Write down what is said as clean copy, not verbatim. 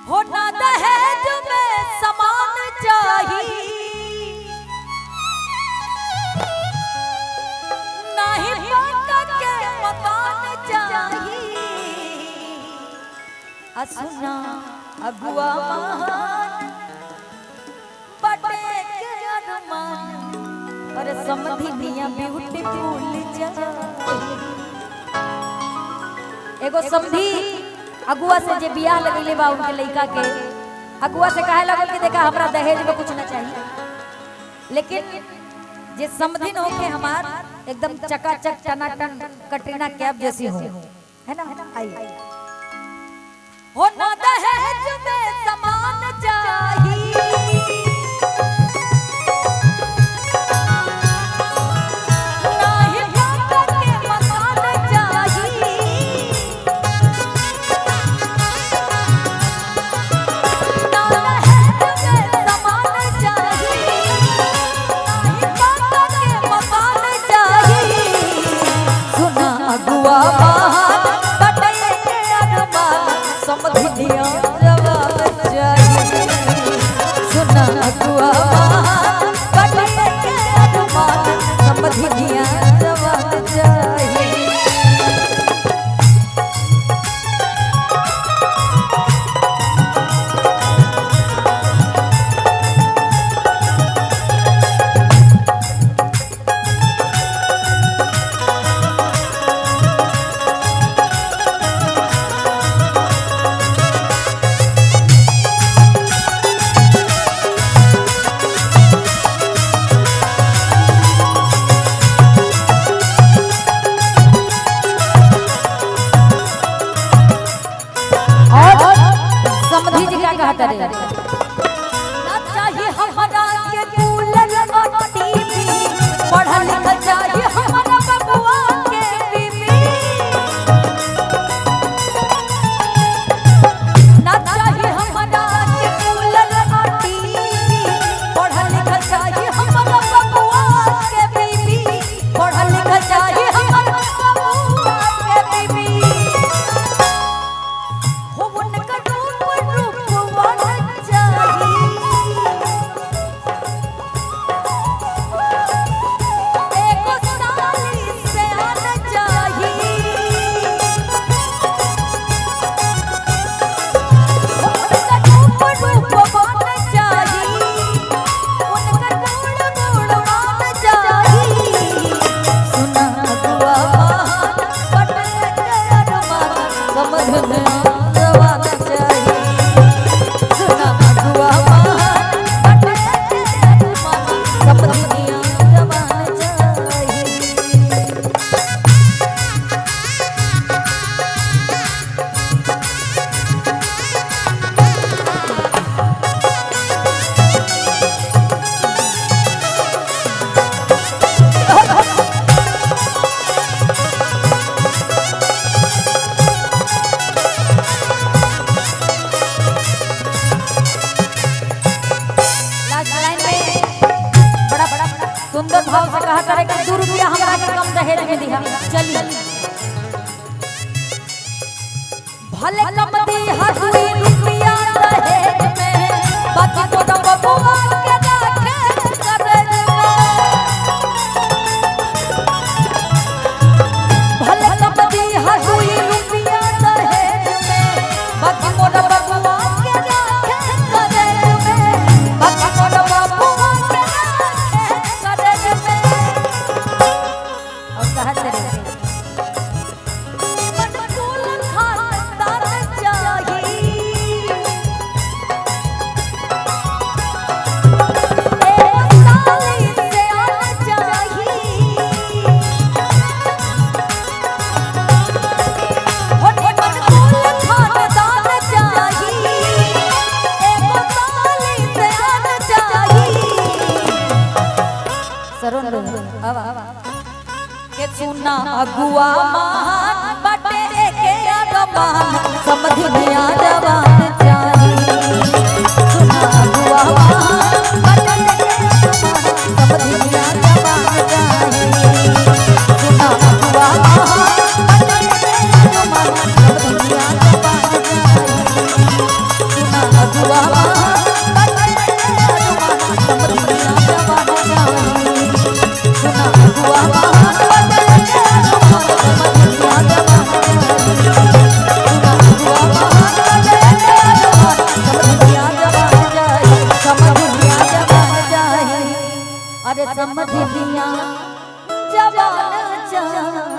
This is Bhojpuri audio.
होना दहेज में समान चाहिए, नहीं पाका के मकान चाहिए। असुना अगुआ महान बटे के अरमान, और समधी मियां ब्यूटीफुल चाहिए। एगो समधी अगुआ से जे बियाह लगैले बा उनके लइका के, अगुआ से कहे लगल कि देखा हमरा दहेज में कुछ ना चाहिए, लेकिन जे समधी न होके हमार एकदम चकाचक टनाटन कटरीना कैफ जैसी हो, है ना? आइए होना दहेज में समान चाहिए, नहीं पाका के मकान चाहिए। ना चाहिए हमरा के कूलर और टीवी, पढ़ा लिखा चाहिए हमरा बबुआ के बीबी। ना चाहिए हमरा के कूलर और टीवी, पढ़ा लिखा चाहिए हमरा बबुआ के बीबी, पढ़ा लिखा चाहिए हमरा बबुआ के बीबी। हो उनका सुंदर भाव से कहा करे कि 2 रुपया हमरा के कम दहेज में दिहा। चलिए भले कम दिहा 2 रुपया दहेज में, बाकी तो बबुआ के राखे करे में। भले कम दिहा 2 रुपया दहेज में, बाकी मोर बबुआ के राखे करे में, बाकी मोर बबुआ के सुना अगुआ महान बटे के अरमान, समधी मियां जवान चाहिए। सुना अगुआ महान बटे के अरमान, समधी मियां जवान चाहिए। सुना अगुआ महान बटे के अरमान, समधी मियां जवान चाहिए। अरे समधिया जवान चाहिए।